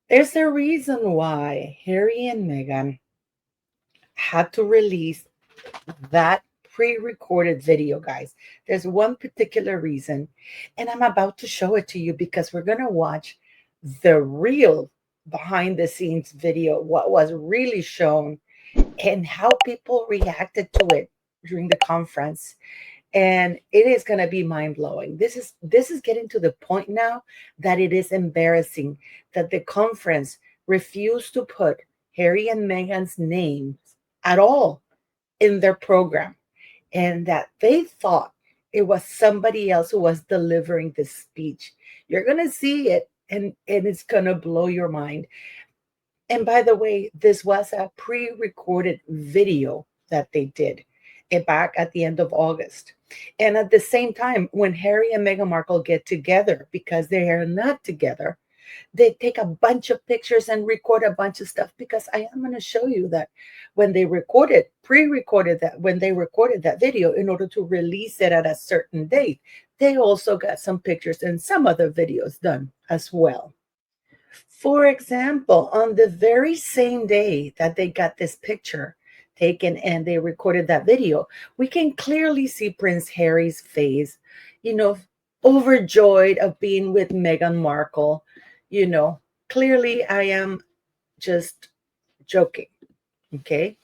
There's a reason why Harry and Meghan had to release that pre-recorded video, guys. There's one particular reason, and I'm about to show it to you because we're going to watch the real behind the scenes video, what was really shown and how people reacted to it during the conference. And it is going to be mind-blowing. This is getting to the point now that it is embarrassing that the conference refused to put Harry and Meghan's names at all in their program, and that they thought it was somebody else who was delivering this speech. You're going to see it, and it's going to blow your mind. And by the way, this was a pre-recorded video that they did it back at the end of August. And at the same time, when Harry and Meghan Markle get together, because they are not together, they take a bunch of pictures and record a bunch of stuff, because I am going to show you that when they recorded, pre-recorded that, when they recorded that video in order to release it at a certain date, they also got some pictures and some other videos done as well. For example, on the very same day that they got this picture taken and they recorded that video, we can clearly see Prince Harry's face, you know, overjoyed of being with Meghan Markle. You know, clearly I am just joking. Okay.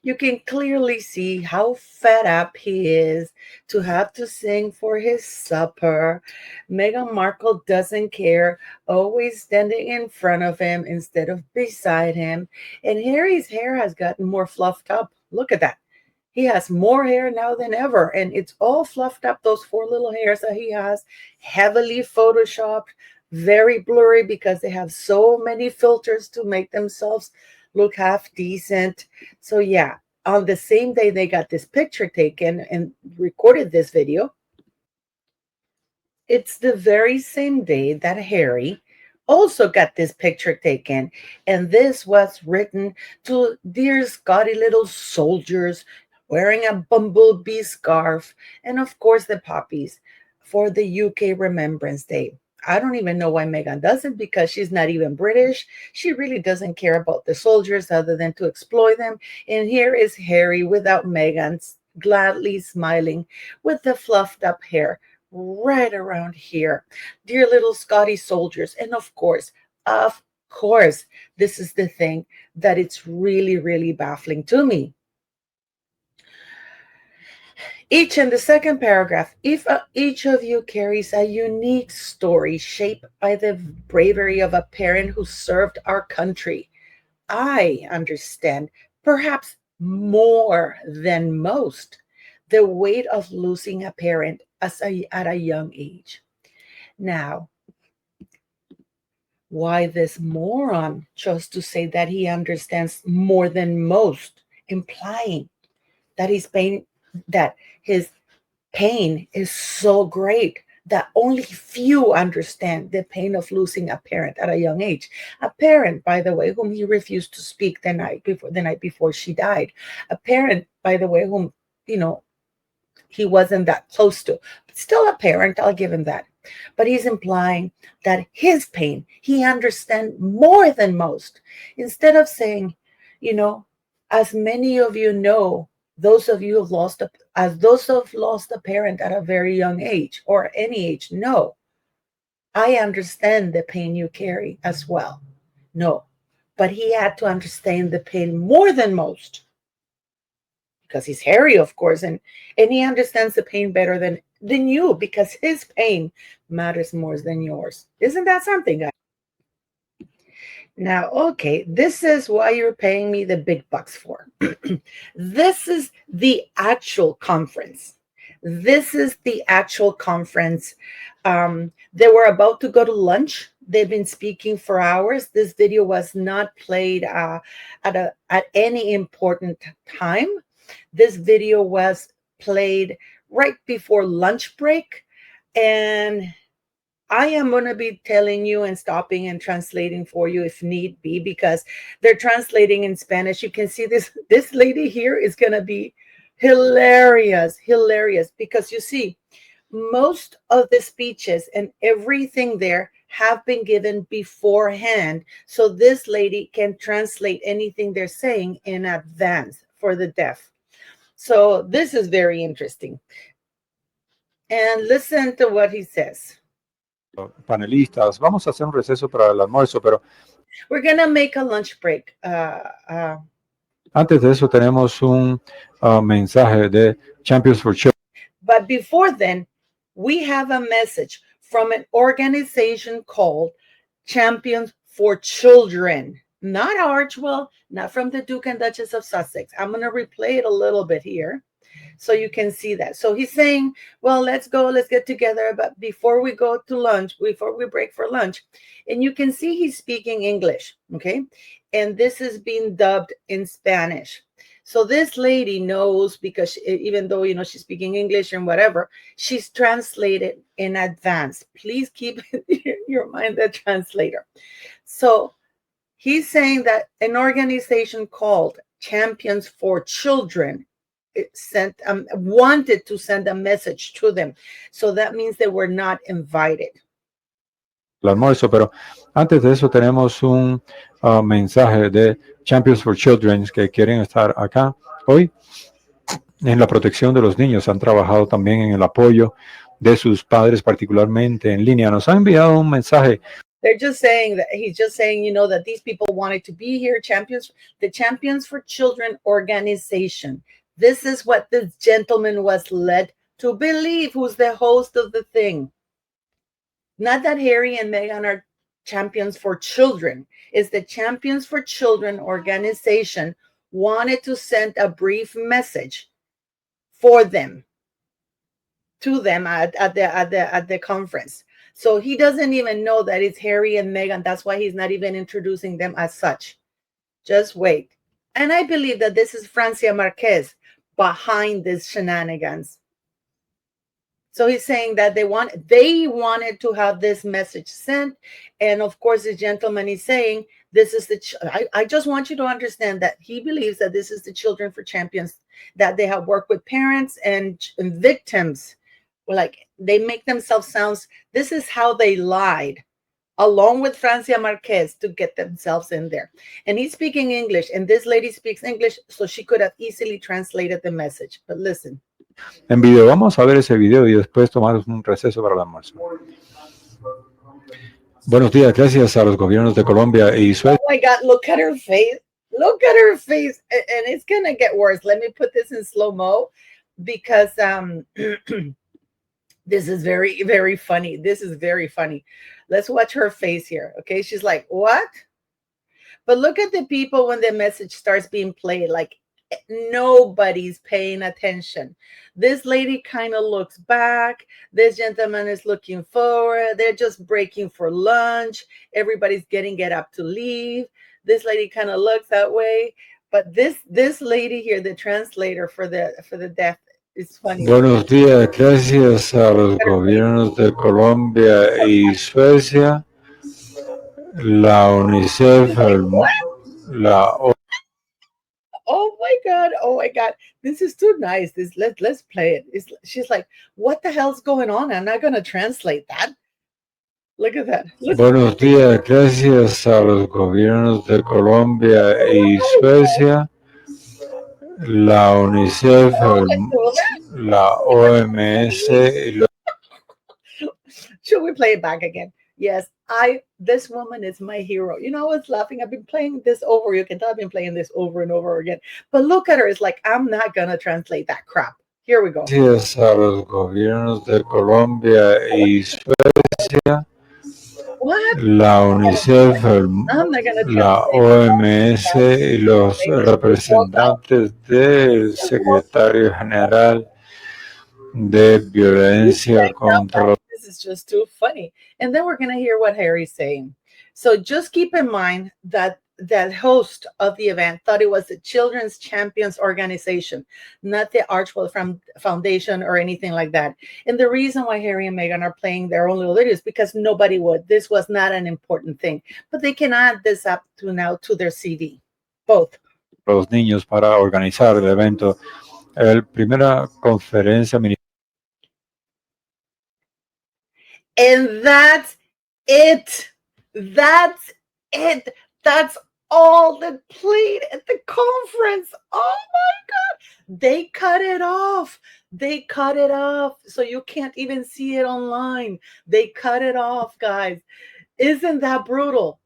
You can clearly see how fed up he is to have to sing for his supper. Meghan Markle doesn't care, always standing in front of him instead of beside him. And Harry's hair has gotten more fluffed up. Look at that. He has more hair now than ever, and it's all fluffed up. Those four little hairs that he has, heavily photoshopped, very blurry because they have so many filters to make themselves look half decent. So, yeah, on the same day they got this picture taken and recorded this video, it's the very same day that Harry also got this picture taken. And this was written to dear Scotty little soldiers wearing a bumblebee scarf, and of course the poppies for the UK Remembrance Day. I don't even know why Meghan doesn't, because she's not even British. She really doesn't care about the soldiers other than to exploit them. And here is Harry without Meghan's, gladly smiling with the fluffed up hair right around here. Dear little Scotty soldiers. And of course, this is the thing that it's really, really baffling to me. Each in the second paragraph, if each of you carries a unique story shaped by the bravery of a parent who served our country, I understand, perhaps more than most, the weight of losing a parent at a young age. Now, why this moron chose to say that he understands more than most, implying that that his pain is so great that only few understand the pain of losing a parent at a young age. A parent, by the way, whom he refused to speak the night before she died. A parent, by the way, whom you know he wasn't that close to. But still a parent, I'll give him that. But he's implying that his pain he understands more than most. Instead of saying, you know, as many of you know, those of you who've lost as those who've lost a parent at a very young age or any age know, I understand the pain you carry as well. No, but he had to understand the pain more than most because he's Harry, of course, and he understands the pain better than you because his pain matters more than yours. Isn't that something, guys? Now, okay, this is why you're paying me the big bucks for. This is the actual conference. This is the actual conference. They were about to go to lunch. They've been speaking for hours. This video was not played at any important time. This video was played right before lunch break, and I am going to be telling you and stopping and translating for you if need be, because they're translating in Spanish. You can see this lady here is going to be hilarious, because you see, most of the speeches and everything there have been given beforehand, so this lady can translate anything they're saying in advance for the deaf. So this is very interesting. And listen to what he says. Panelistas, vamos a hacer un receso para el almuerzo, pero We're gonna make a lunch break. antes de eso tenemos un mensaje de Champions for Children. But before then, we have a message from an organization called Champions for Children. Not Archwell, not from the Duke and Duchess of Sussex. I'm going to replay it a little bit here so you can see that. So he's saying, well, let's get together. But before we go to lunch, before we break for lunch, and you can see he's speaking English, okay? And this is being dubbed in Spanish. So this lady knows, because even though, she's speaking English and whatever, she's translated in advance. Please keep in your mind the translator. So he's saying that an organization called Champions for Children wanted to send a message to them. So that means they were not invited. El almuerzo, pero antes de eso tenemos un mensaje de Champions for Children que quieren estar acá hoy en la protección de los niños. Han trabajado también en el apoyo de sus padres, particularmente en línea. Nos han enviado un mensaje. They're just saying that he's just saying, that these people wanted to be here. The Champions for Children organization. This is what this gentleman was led to believe, who's the host of the thing. Not that Harry and Meghan are champions for children. It's the Champions for Children organization wanted to send a brief message for them, to them at the conference. So he doesn't even know that it's Harry and Meghan. That's why he's not even introducing them as such. Just wait. And I believe that this is Francia Marquez behind these shenanigans. So he's saying that they wanted to have this message sent. And of course, the gentleman is saying, this is I just want you to understand that he believes that this is the Children for Champions, that they have worked with parents and victims. Like, they make themselves sound, this is how they lied, along with Francia Marquez, to get themselves in there. And he's speaking English, and this lady speaks English, so she could have easily translated the message. But listen. En video, vamos a ver ese video y después tomamos un receso para el almuerzo. Buenos días, gracias a los gobiernos de Colombia y Suecia. Oh my God, look at her face. Look at her face. And it's going to get worse. Let me put this in slow-mo because this is very, very funny. This is very funny. Let's watch her face here. Okay, she's like, what? But look at the people when the message starts being played. Like, nobody's paying attention. This lady kind of looks back. This gentleman is looking forward. They're just breaking for lunch. Everybody's get up to leave. This lady kind of looks that way. But this lady here, the translator for the deaf, is funny. Buenos días, gracias a los gobiernos de Colombia y Suecia, la UNICEF, la Oh my God, this is too nice. Let's play it. She's like, what the hell's going on? I'm not gonna translate that. Look at that. Buenos días, gracias a los gobiernos de Colombia y Suecia, la UNICEF, la OMS y los... Should we play it back again? Yes, this woman is my hero. I was laughing. I've been playing this over. You can tell I've been playing this over and over again. But look at her. It's like, I'm not going to translate that crap. Here we go. Gracias a los gobiernos de Colombia y Suecia, la UNICEF, la OMS y los representantes del secretario general de violencia contra los... This is just too funny. And then we're going to hear what Harry's saying. So just keep in mind that host of the event thought it was the Children's Champions organization, not the Archwell Foundation or anything like that. And the reason why Harry and Meghan are playing their own little videos is because nobody would. This was not an important thing. But they can add this up to their CD. Both. Los niños para organizar el evento. La primera conferencia And that's it. That's it. That's all that played at the conference. Oh my God. They cut it off. They cut it off. So you can't even see it online. They cut it off, guys. Isn't that brutal?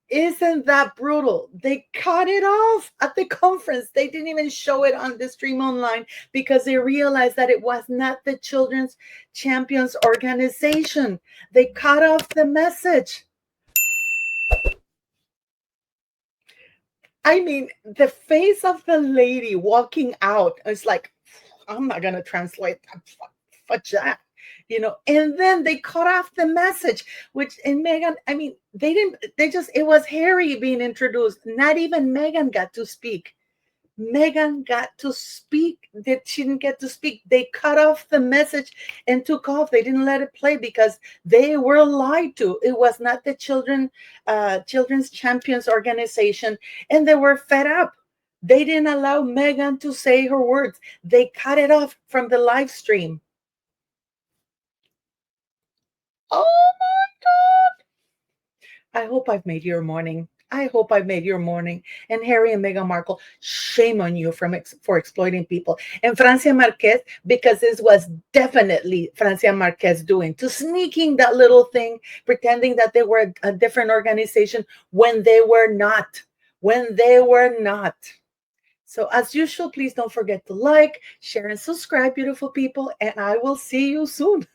Isn't that brutal? They cut it off at the conference. They didn't even show it on the stream online because they realized that it was not the Children's Champions organization. They cut off the message. I mean, the face of the lady walking out, it's like, I'm not going to translate that. Fudge that. And then they cut off the message, which in Meghan, I mean, it was Harry being introduced. Not even Meghan got to speak. Meghan got to speak. She didn't get to speak. They cut off the message and took off. They didn't let it play because they were lied to. It was not the Children's Champions organization, and they were fed up. They didn't allow Meghan to say her words. They cut it off from the live stream. Oh my God. I hope I've made your morning. I hope I've made your morning. And Harry and Meghan Markle, shame on you for exploiting people. And Francia Marquez, because this was definitely Francia Marquez doing, to sneaking that little thing, pretending that they were a different organization when they were not. When they were not. So as usual, please don't forget to like, share, and subscribe, beautiful people. And I will see you soon.